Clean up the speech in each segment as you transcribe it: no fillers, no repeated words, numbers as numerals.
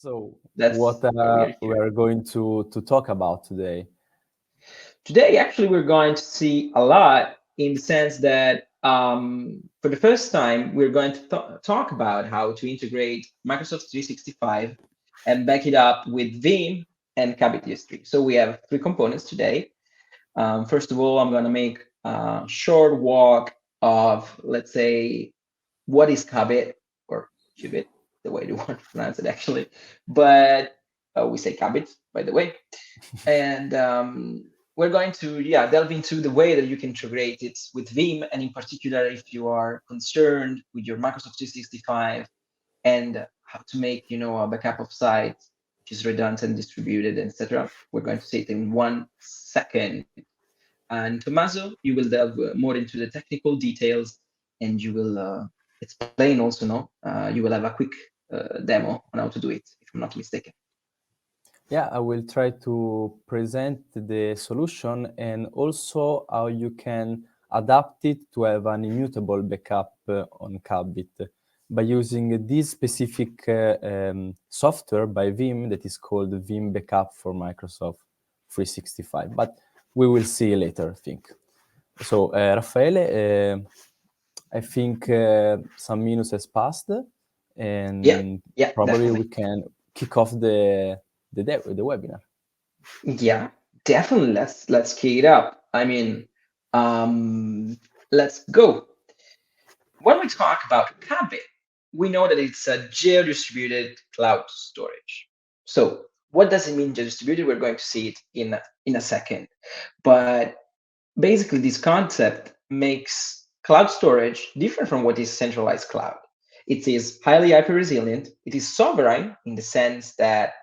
So That's what why we're we're here. going to talk about today? Today, actually, we're going to see a lot in the sense that for the first time, we're going to talk about how to integrate Microsoft 365 and back it up with Veeam and Cubbit DS3. So we have three components today. First of all, I'm going to make a short walk of, let's say, what is Cubbit or Qubit, the way you want to pronounce it actually, but we say Cubbit, by the way. And we're going to delve into the way that you can integrate it with Veeam, and in particular, if you are concerned with your Microsoft 365 and how to make a backup of site which is redundant, distributed, etc. We're going to see it in 1 second. And Tommaso, you will delve more into the technical details, and you will explain also. You will have a quick demo on how to do it, if I'm not mistaken. Yeah, I will try to present the solution and also how you can adapt it to have an immutable backup on Cubbit by using this specific software by Veeam that is called Veeam Backup for Microsoft 365. But we will see later, I think. So, Raffaele, I think some minutes has passed, Yeah, and yeah, probably we definitely. can kick off the webinar. Yeah, definitely. Let's key it up. I mean, let's go. When we talk about Cubbit, we know that it's a geo-distributed cloud storage. So what does it mean geo-distributed? We're going to see it in a second. But basically, this concept makes cloud storage different from what is centralized cloud. It is highly hyper-resilient. It is sovereign in the sense that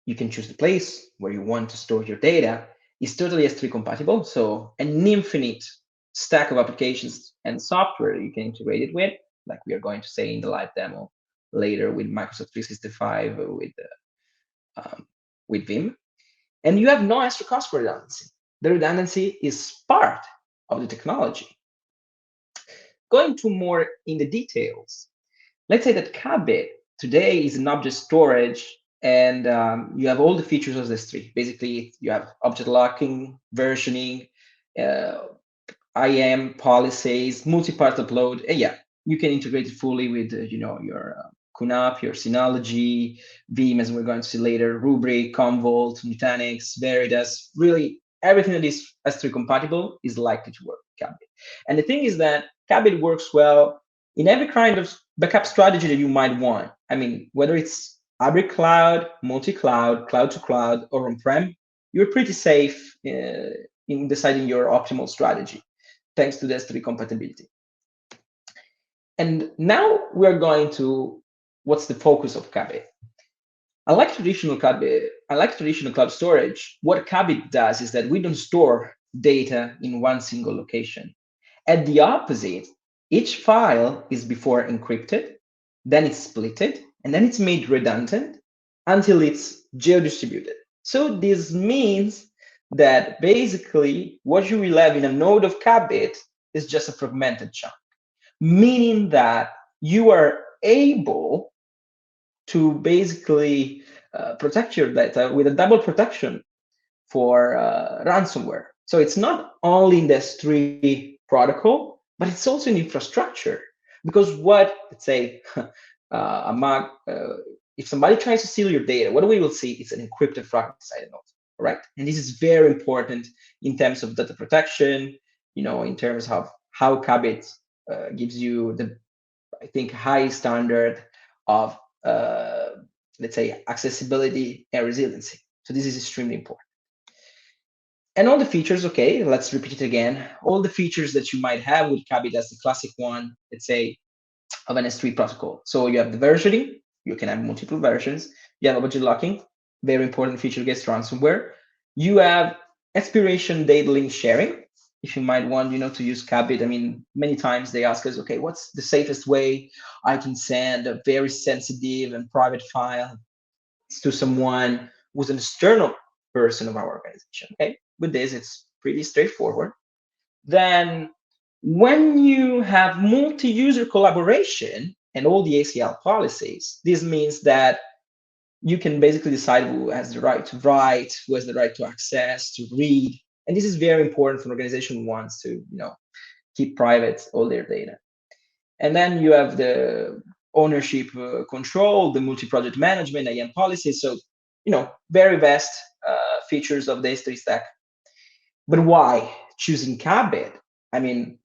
you can choose the place where you want to store your data. It's totally S3 compatible, so an infinite stack of applications and software you can integrate it with, like we are going to say in the live demo later with Microsoft 365 with Veeam. And you have no extra cost for redundancy. The redundancy is part of the technology. Going to more in the details, let's say that Cubbit today is an object storage, and you have all the features of S3. Basically, you have object locking, versioning, uh, IAM policies, multi-part upload, and you can integrate it fully with your QNAP, your Synology, Veeam, as we're going to see later, Rubrik, Commvault, Nutanix, Veritas. Really, everything that is S3 compatible is likely to work with Cubbit. And the thing is that Cubbit works well in every kind of backup strategy that you might want. I mean, whether it's hybrid cloud, multi-cloud, cloud to cloud, or on-prem, you're pretty safe in deciding your optimal strategy, thanks to the S3 compatibility. And now we're going to what's the focus of Cubbit. Unlike traditional cloud storage, what Cubbit does is that we don't store data in one single location. At the opposite, each file is before encrypted, then it's splitted, and then it's made redundant until it's geo-distributed. So this means that basically what you will have in a node of Cubbit is just a fragmented chunk, meaning that you are able to basically protect your data with a double protection for ransomware. So it's not only in the S3 protocol, but it's also in infrastructure. Because let's say, if somebody tries to steal your data, what we will see is an encrypted fragmented node, right? And this is very important in terms of data protection, in terms of how Cubbit gives you the, I think, high standard of, let's say, accessibility and resiliency. So this is extremely important. And all the features, okay, let's repeat it again. All the features that you might have with Cubbit as the classic one, let's say, of an S3 protocol. So you have the versioning, you can have multiple versions. You have object locking, very important feature against ransomware. You have expiration date link sharing. If you might want, to use Cubbit, I mean, many times they ask us, okay, what's the safest way I can send a very sensitive and private file to someone who's an external person of our organization? Okay, with this, it's pretty straightforward. Then when you have multi-user collaboration and all the ACL policies, this means that you can basically decide who has the right to write, who has the right to access, to read. And this is very important for an organization who wants to, keep private all their data. And then you have the ownership control, the multi-project management, IAM policies. So, very vast features of the S3 stack. But why choosing Cubbit? I mean,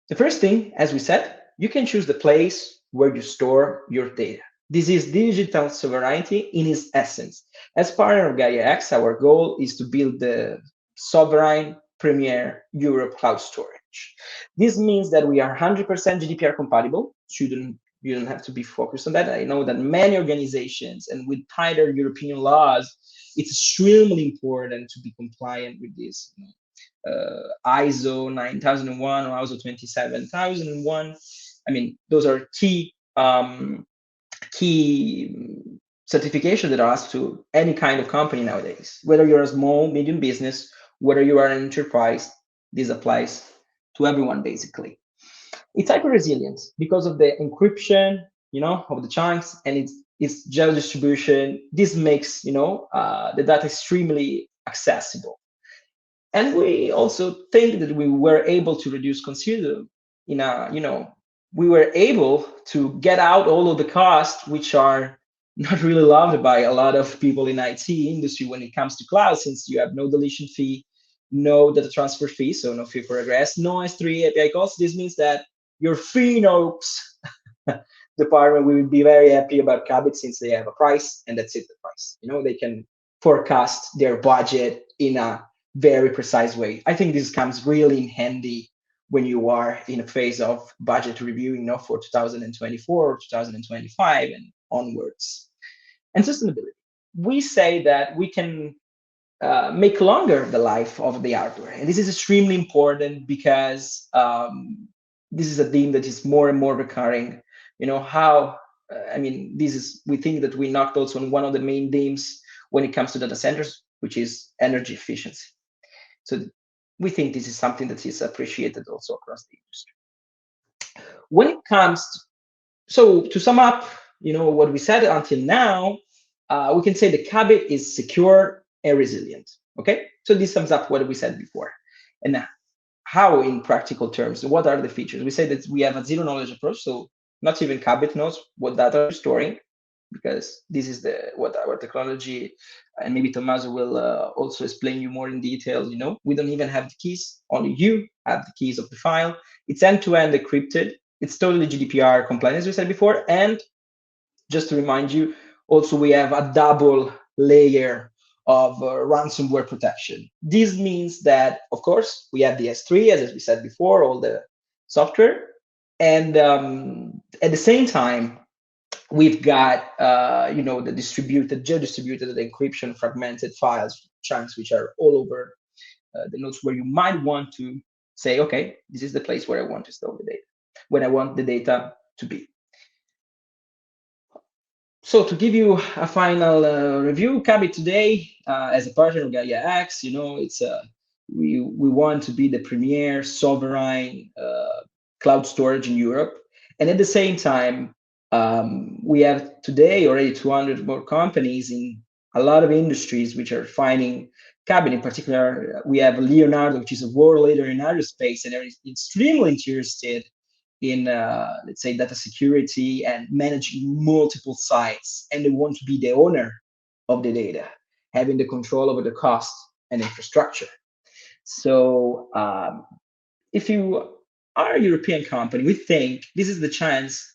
the first thing, as we said, you can choose the place where you store your data. This is digital sovereignty in its essence. As partner of Gaia X, our goal is to build the sovereign premier Europe cloud storage. This means that we are 100% GDPR compatible. You don't have to be focused on that. I know that many organizations, and with tighter European laws, it's extremely important to be compliant with this. ISO 9001 or ISO 27001. I mean, those are key certifications that are asked to any kind of company nowadays. Whether you're a small, medium business, whether you are an enterprise, this applies to everyone basically. It's hyper resilient because of the encryption, of the chunks, and its geo-distribution. This makes the data extremely accessible. And we also think that we were able to reduce considerably we were able to get out all of the costs, which are not really loved by a lot of people in IT industry when it comes to cloud, since you have no deletion fee, no data transfer fee, so no fee for egress, no S3 API costs. This means that your FinOps department will be very happy about Cubbit, since they have a price, and that's it, the price. They can forecast their budget in a very precise way. I think this comes really in handy when you are in a phase of budget reviewing, for 2024 or 2025 and onwards. And sustainability. We say that we can make longer the life of the hardware. And this is extremely important because this is a theme that is more and more recurring. We think that we knocked also on one of the main themes when it comes to data centers, which is energy efficiency. So we think this is something that is appreciated also across the industry. When it comes to sum up, what we said until now, we can say the Cubbit is secure and resilient. Okay, so this sums up what we said before. And now, how in practical terms, what are the features? We say that we have a zero knowledge approach, so not even Cubbit knows what data we're storing, because this is what our technology, and maybe Tommaso will also explain you more in detail. We don't even have the keys, only you have the keys of the file. It's end-to-end encrypted. It's totally GDPR compliant, as we said before. And just to remind you, also we have a double layer of ransomware protection. This means that, of course, we have the S3, as we said before, all the software. And at the same time, we've got, the geo-distributed encryption, fragmented files, chunks, which are all over the nodes, where you might want to say, okay, this is the place where I want to store the data, when I want the data to be. So to give you a final review, Cubbit today, as a partner of Gaia X, we want to be the premier sovereign cloud storage in Europe. And at the same time, we have today already 200 more companies in a lot of industries which are finding Cubbit. In particular, we have Leonardo, which is a world leader in aerospace, and they're extremely interested in, let's say, data security and managing multiple sites. And they want to be the owner of the data, having the control over the cost and infrastructure. So if you are a European company, we think this is the chance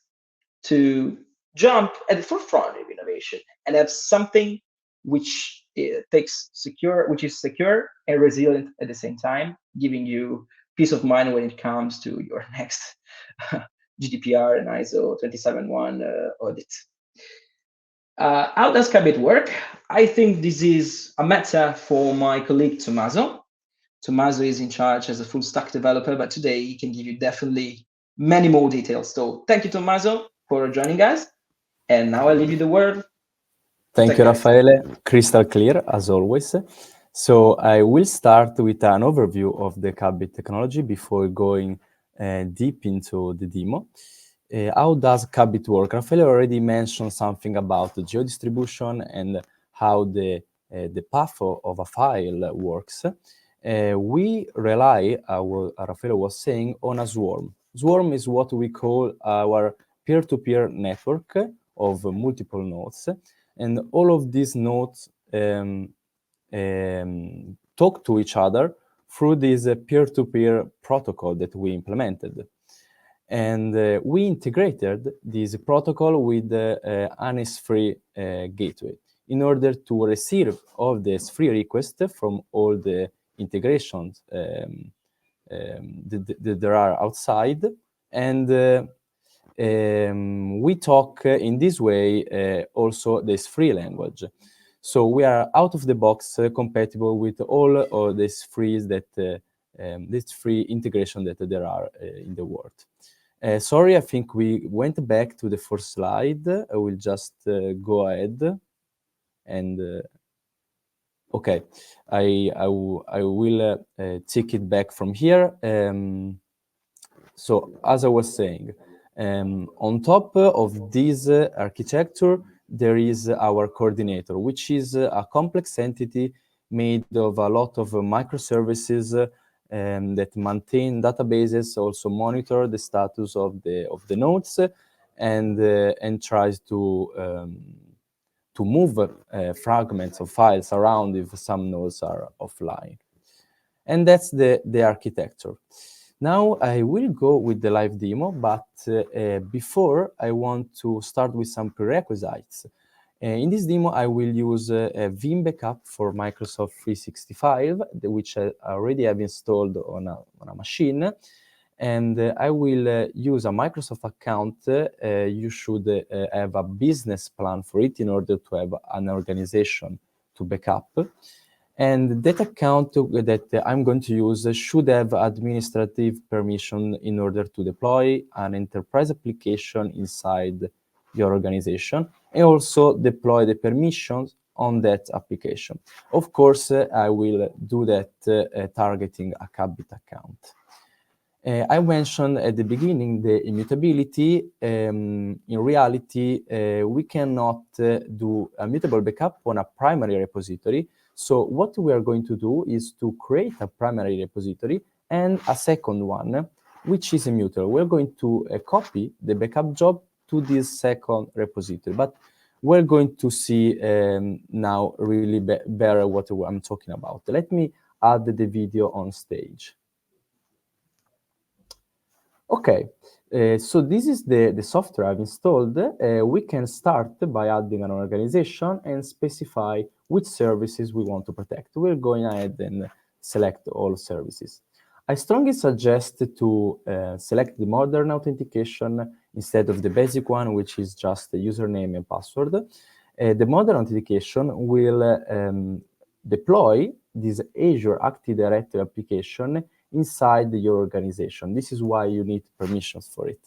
to jump at the forefront of innovation and have something which is secure and resilient at the same time, giving you peace of mind when it comes to your next GDPR and ISO 27001 audit. How does Cubbit work? I think this is a matter for my colleague Tommaso. Tommaso is in charge as a full stack developer, but today he can give you definitely many more details. So thank you, Tommaso, for joining us. And now I leave you the word. Thank you, Raffaele. Crystal clear, as always. So I will start with an overview of the Cubbit technology before going deep into the demo. How does Cubbit work? Raffaele already mentioned something about the geo-distribution and how the path of a file works. We rely, what Raffaele was saying, on a swarm. Swarm is what we call our peer-to-peer network of multiple nodes, and all of these nodes talk to each other through this peer-to-peer protocol that we implemented. And we integrated this protocol with the ANIS-free gateway in order to receive all these free requests from all the integrations that there are outside. And we talk in this way also this free language. So we are out of the box compatible with all of these frees that this free integration that there are in the world. Sorry, I think we went back to the first slide. I will just go ahead and okay, I will take it back from here. So as I was saying, on top of this architecture, there is our coordinator, which is a complex entity made of a lot of microservices that maintain databases, also monitor the status of the nodes, and tries to move fragments of files around if some nodes are offline. And that's the architecture. Now I will go with the live demo, but before I want to start with some prerequisites. In this demo, I will use a Veeam backup for Microsoft 365, which I already have installed on a machine. And I will use a Microsoft account. You should have a business plan for it in order to have an organization to backup. And that account that I'm going to use should have administrative permission in order to deploy an enterprise application inside your organization and also deploy the permissions on that application. Of course, I will do that targeting a Cubbit account. I mentioned at the beginning the immutability. In reality, we cannot do a mutable backup on a primary repository. So what we are going to do is to create a primary repository and a second one, which is immutable. We're going to copy the backup job to this second repository, but we're going to see now really better what I'm talking about. Let me add the video on stage. Okay, so this is the software I've installed. We can start by adding an organization and specify which services we want to protect. We're going ahead and select all services. I strongly suggest to select the modern authentication instead of the basic one, which is just the username and password. The modern authentication will deploy this Azure Active Directory application inside your organization. This is why you need permissions for it.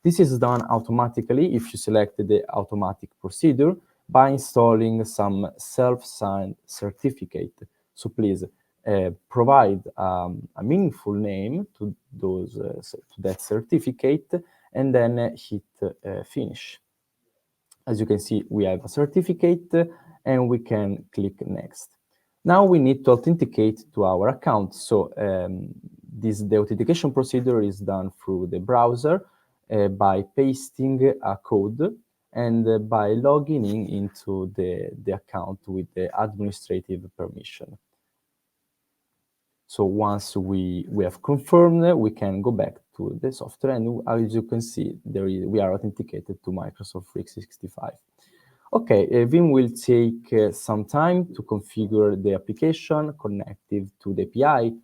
This is done automatically if you select the automatic procedure by installing some self-signed certificate. So please provide a meaningful name to that certificate and then hit finish. As you can see, we have a certificate and we can click next. Now we need to authenticate to our account. So the authentication procedure is done through the browser by pasting a code and by logging into the account with the administrative permission. So once we have confirmed, we can go back to the software, and as you can see, we are authenticated to Microsoft 365. Okay, Veeam will take some time to configure the application connected to the API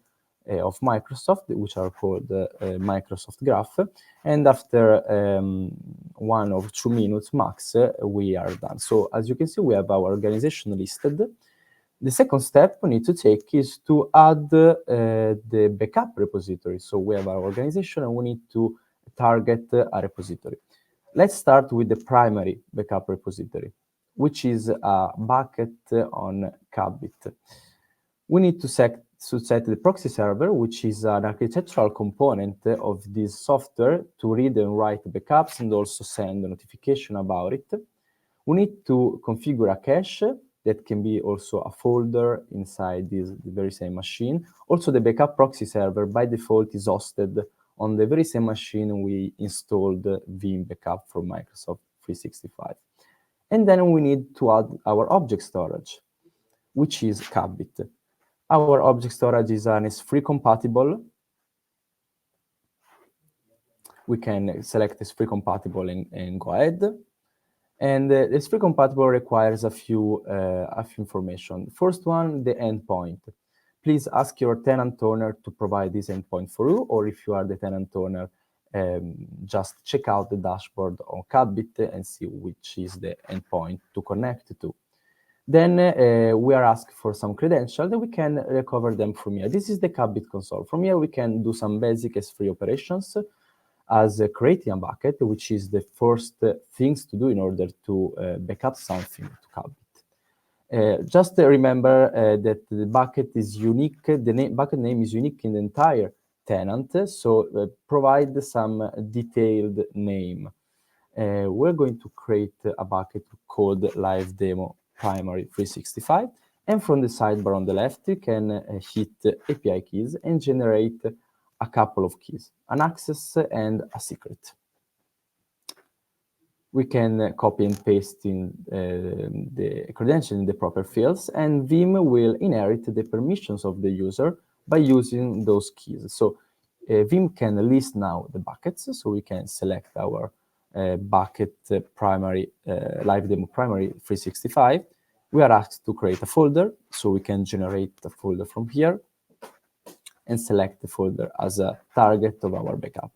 of Microsoft, which are called Microsoft Graph. And after 1 or 2 minutes max, we are done. So as you can see, we have our organization listed. The second step we need to take is to add the backup repository. So we have our organization and we need to target a repository. Let's start with the primary backup repository, which is a bucket on Cubbit. We need to to set the proxy server, which is an architectural component of this software to read and write backups and also send a notification about it. We need to configure a cache that can be also a folder inside the very same machine. Also, the backup proxy server by default is hosted on the very same machine we installed Veeam Backup from Microsoft 365. And then we need to add our object storage, which is Cubbit. Our object storage is an S3 compatible. We can select S3 compatible and go ahead. And S3 compatible requires a few information. The first one, the endpoint. Please ask your tenant owner to provide this endpoint for you, or if you are the tenant owner, just check out the dashboard on Cubbit and see which is the endpoint to connect to. Then we are asked for some credentials, and we can recover them from here. This is the Cubbit console. From here, we can do some basic S3 operations, as creating a bucket, which is the first things to do in order to backup something to Cubbit. Just remember that the bucket is unique, the bucket name is unique in the entire tenant, so provide some detailed name. We're going to create a bucket called live demo primary 365, and from the sidebar on the left, you can hit API keys and generate a couple of keys, an access and a secret. We can copy and paste in the credential in the proper fields, and Veeam will inherit the permissions of the user by using those keys. So Veeam can list now the buckets, so we can select our bucket primary, live demo primary 365. We are asked to create a folder, so we can generate a folder from here and select the folder as a target of our backup.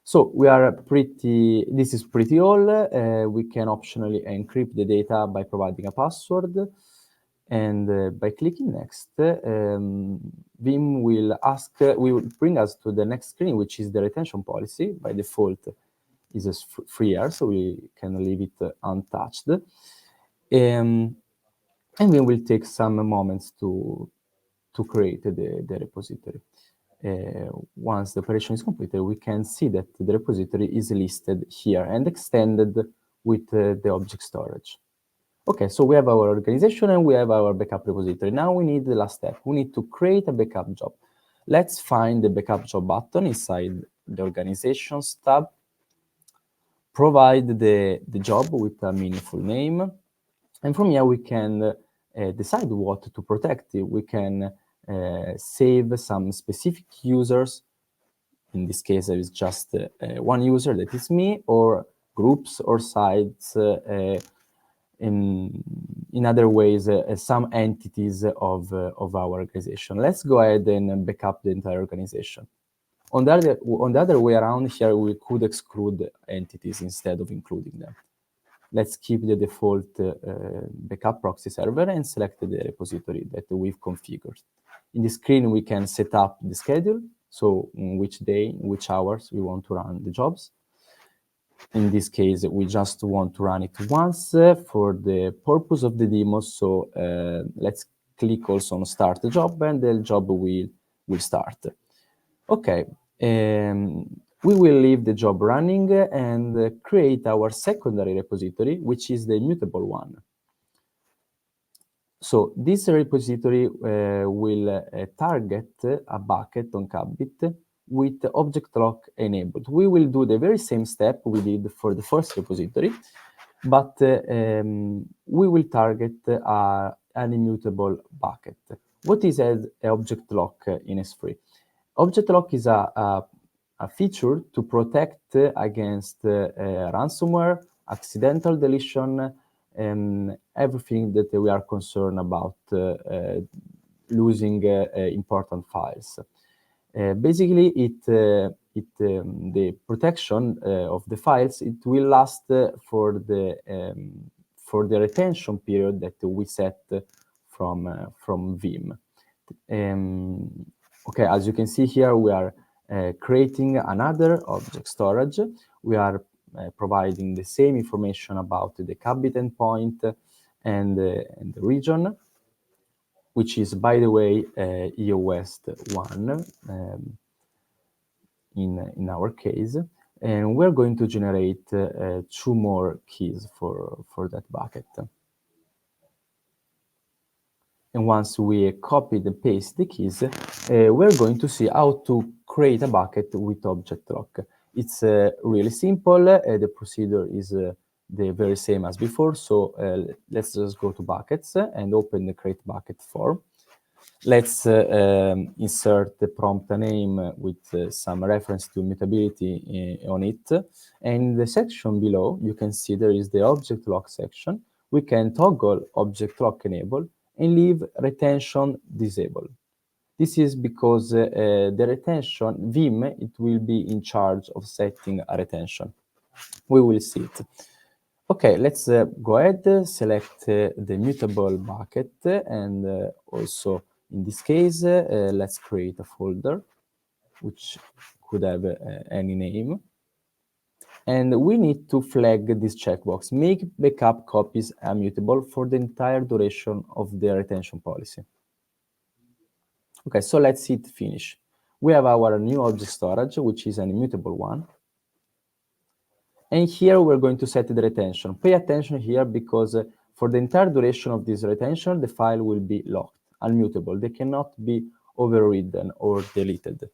So we are this is pretty all. We can optionally encrypt the data by providing a password. And by clicking next, Veeam will bring us to the next screen, which is the retention policy. By default, is a 3 years, so we can leave it untouched. And we will take some moments to create the repository. Once the operation is completed, we can see that the repository is listed here and extended with the object storage. Okay, so we have our organization and we have our backup repository. Now we need the last step. We need to create a backup job. Let's find the backup job button inside the organizations tab. Provide the job with a meaningful name. And from here, we can decide what to protect. We can save some specific users. In this case, there is just one user, that is me, or groups or sites. In other ways, some entities of our organization. Let's go ahead and back up the entire organization. On the other way around, here we could exclude entities instead of including them. Let's keep the default backup proxy server and select the repository that we've configured. In the screen, we can set up the schedule, so in which day, in which hours we want to run the jobs. In this case, we just want to run it once for the purpose of the demo. So let's click also on Start the Job, and the job will start. Okay, we will leave the job running and create our secondary repository, which is the immutable one. So this repository will target a bucket on Cubbit with object lock enabled. We will do the very same step we did for the first repository, but we will target an immutable bucket. What is an object lock in S3? Object lock is a feature to protect against ransomware, accidental deletion, and everything that we are concerned about losing important files. Basically, the protection of the files, it will last for the retention period that we set from Veeam. Okay, as you can see here, we are creating another object storage. We are providing the same information about the Cubbit endpoint and the region. which is, by the way, EOS 1 in our case. And we're going to generate 2 more keys for that bucket. And once we copy and paste the keys, we're going to see how to create a bucket with object lock. It's really simple. The procedure is the very same as before. So let's just go to buckets and open the create bucket form. Let's insert the prompt name with some reference to immutability on it. And in the section below, you can see there is the object lock section. We can toggle object lock enable and leave retention disabled. This is because the retention, Veeam, it will be in charge of setting a retention. We will see it. Okay, let's go ahead, select the mutable bucket, and also in this case, let's create a folder, which could have any name. And we need to flag this checkbox, make backup copies immutable for the entire duration of the retention policy. Okay, so let's hit finish. We have our new object storage, which is an immutable one. And here we're going to set the retention. Pay attention here because for the entire duration of this retention, the file will be locked, unmutable. They cannot be overridden or deleted.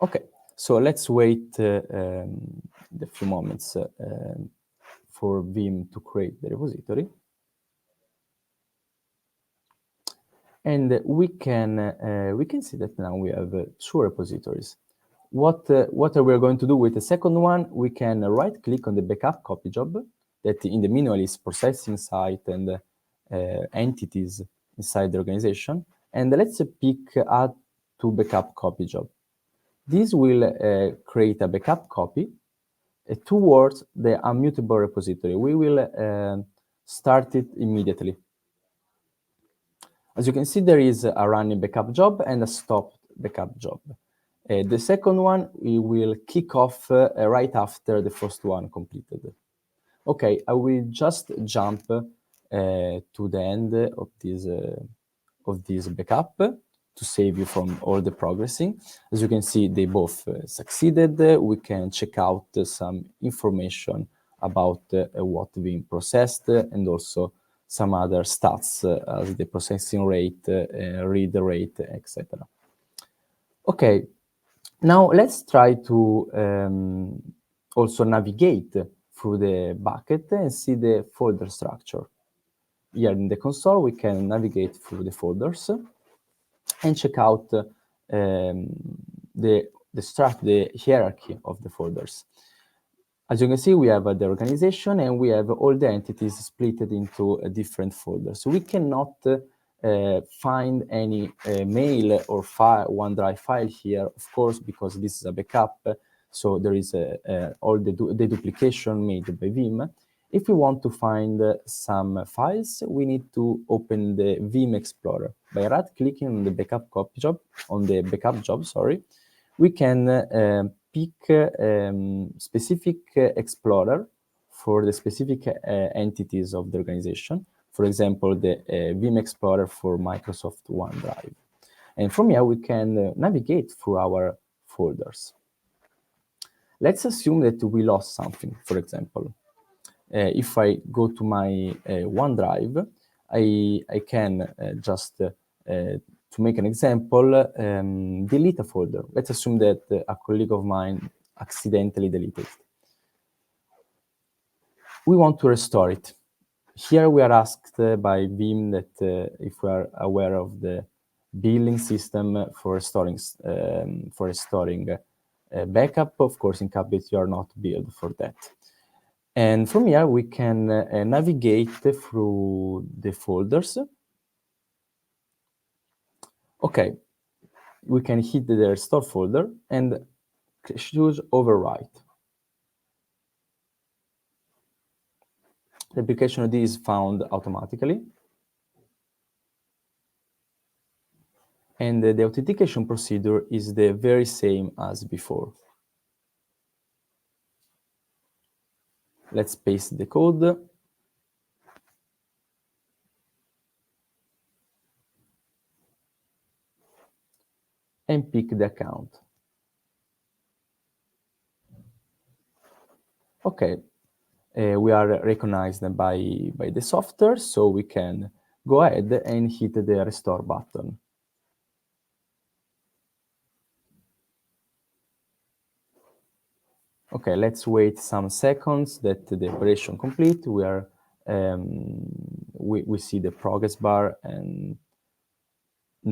Okay, so let's wait a few moments for Veeam to create the repository. And we can see that now we have 2 repositories. What are we going to do with the second one? We can right-click on the backup copy job that in the manual is processing site and entities inside the organization. And let's pick add to backup copy job. This will create a backup copy towards the immutable repository. We will start it immediately. As you can see, there is a running backup job and a stop backup job. The second one, we will kick off right after the first one completed. Okay, I will just jump to the end of this backup to save you from all the progressing. As you can see, they both succeeded. We can check out some information about what being processed and also some other stats as the processing rate, read rate, etc. Okay, now let's try to also navigate through the bucket and see the folder structure. Here in the console, we can navigate through the folders and check out the hierarchy of the folders. As you can see, we have the organization and we have all the entities split into different folders. So we cannot find any mail or OneDrive file here, of course, because this is a backup. So there is all the duplication made by Veeam. If we want to find some files, we need to open the Veeam Explorer. By right-clicking on the backup job, we can pick specific explorer for the specific entities of the organization. For example, the Veeam Explorer for Microsoft OneDrive. And from here, we can navigate through our folders. Let's assume that we lost something, for example. If I go to my OneDrive, I can just, to make an example, delete a folder. Let's assume that a colleague of mine accidentally deleted it. We want to restore it. Here we are asked by Veeam that if we are aware of the billing system for restoring backup. Of course, in Cubbit, you are not billed for that. And from here, we can navigate through the folders. Okay, we can hit the restore folder and choose overwrite. The application ID is found automatically. And the authentication procedure is the very same as before. Let's paste the code. and pick the account. Okay, we are recognized by the software, so we can go ahead and hit the restore button. Okay, let's wait some seconds that the operation complete. We see the progress bar and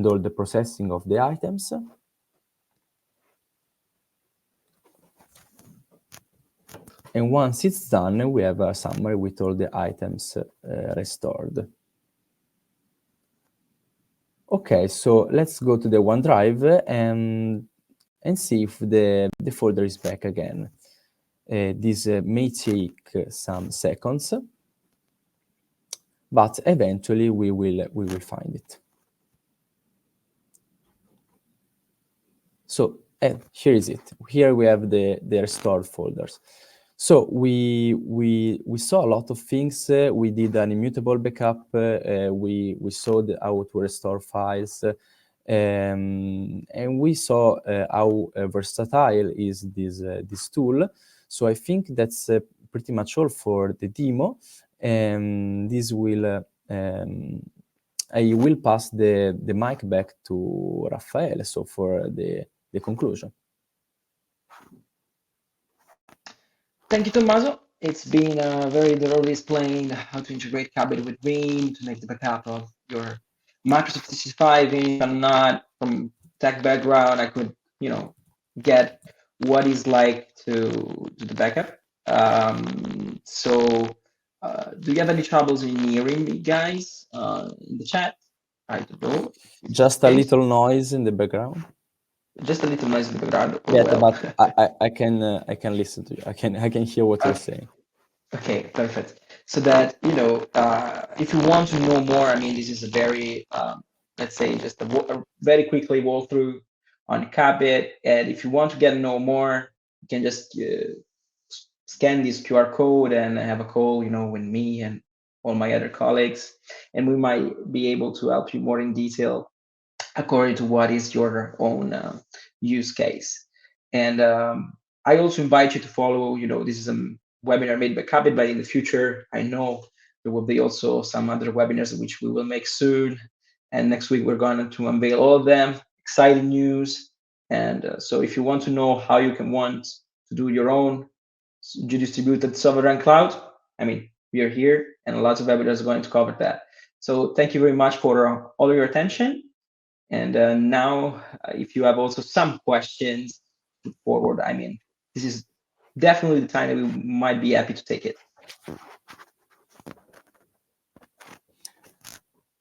all the processing of the items. And once it's done, we have a summary with all the items restored. Okay, so let's go to the OneDrive and see if the folder is back again. This may take some seconds, but eventually we will find it. So here is it. Here we have the restored folders. So we saw a lot of things. We did an immutable backup. We saw how to restore files, and we saw how versatile is this tool. So I think that's pretty much all for the demo. And this will I will pass the mic back to Raffaele. So for the conclusion. Thank you, Tommaso. It's been very thoroughly explained how to integrate Cubbit with Veeam to make the backup of your Microsoft 365. And if I'm not from tech background, I could, get what it's like to do the backup. Do you have any troubles in hearing me, guys, in the chat? I don't know. Just a little noise in the background. Just a little noise in the background. Yeah, but I can listen to you. I can hear what you're saying. Okay, perfect. So that if you want to know more, this is a very let's say just a very quickly walkthrough on Cubbit. And if you want to get to know more, you can just scan this QR code and have a call, with me and all my other colleagues, and we might be able to help you more in detail according to what is your own use case. And I also invite you to follow, this is a webinar made by Cubbit, but in the future, I know there will be also some other webinars which we will make soon. And next week, we're going to unveil all of them, exciting news. And so if you want to know how you want to do your own geo-distributed sovereign cloud, we are here, and lots of webinars are going to cover that. So thank you very much for all of your attention. And now, if you have also some questions forward, this is definitely the time that we might be happy to take it.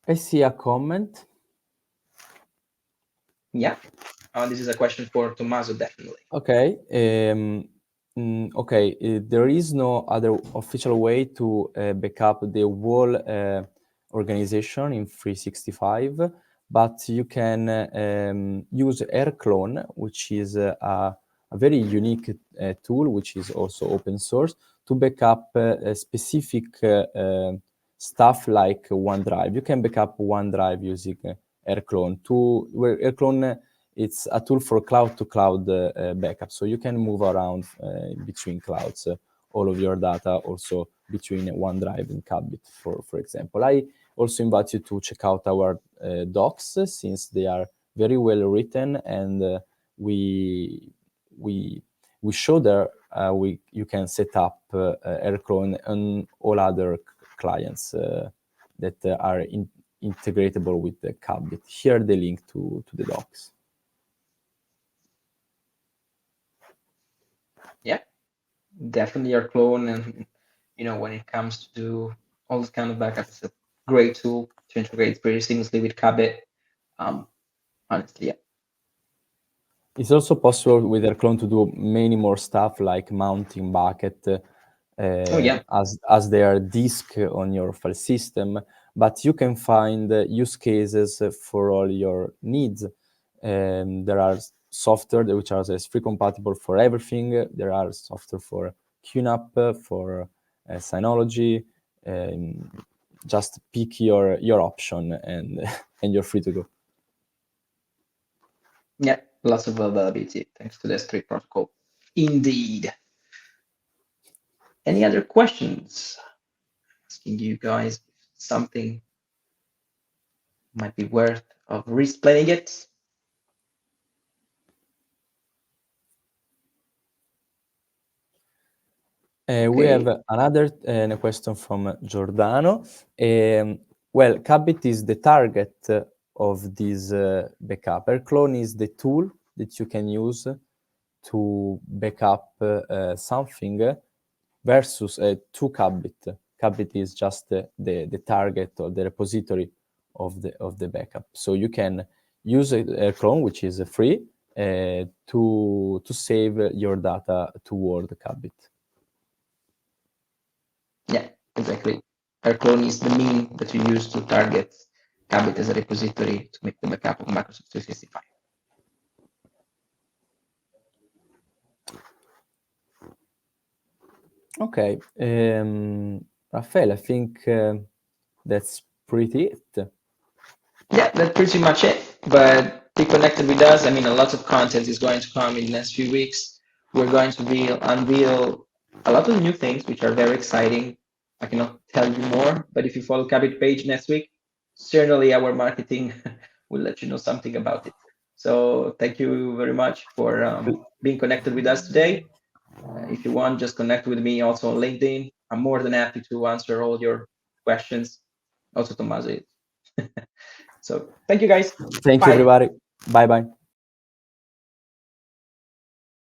I see a comment. Yeah, this is a question for Tommaso, definitely. Okay. Okay, there is no other official way to backup the whole organization in 365, but you can use AirClone, which is a very unique tool, which is also open source, to backup specific stuff like OneDrive. You can backup OneDrive using AirClone. AirClone, it's a tool for cloud-to-cloud backup, so you can move around between clouds all of your data, also between OneDrive and Cubbit, for example. I also invite you to check out our docs, since they are very well written, and we show there you can set up AirClone on all other clients that are integratable with the Cubbit. Here the link to the docs. Yeah, definitely AirClone, and when it comes to do all this kind of backup, it's a great tool to integrate very seamlessly with Cubbit. Honestly, yeah. It's also possible with AirClone to do many more stuff like mounting bucket as their disk on your file system, but you can find use cases for all your needs. There are software which are S3 compatible for everything. There are software for QNAP, for Synology. Just pick your option and and you're free to go. Yeah, lots of availability thanks to the S3 protocol. Indeed. Any other questions? Asking you guys if something might be worth of re-explaining it. We have another question from Giordano. Well, Cubbit is the target of this backup. Airclone is the tool that you can use to backup something versus to Cubbit. Cubbit is just the target or the repository of the backup. So you can use Airclone, which is free, to save your data toward Cubbit. Yeah, exactly. Airclone is the mean that you use to target Cubbit as a repository to make the backup of Microsoft 365. Okay, Raffaele, I think that's pretty it. Yeah, that's pretty much it. But be connected with us. I mean, a lot of content is going to come in the next few weeks. We're going to unveil a lot of new things, which are very exciting. I cannot tell you more, but if you follow Cubbit page next week, certainly our marketing will let you know something about it. So thank you very much for being connected with us today. If you want, just connect with me also on LinkedIn. I'm more than happy to answer all your questions. Also, Tommaso. So thank you, guys. Thank Bye. you, everybody. Bye-bye.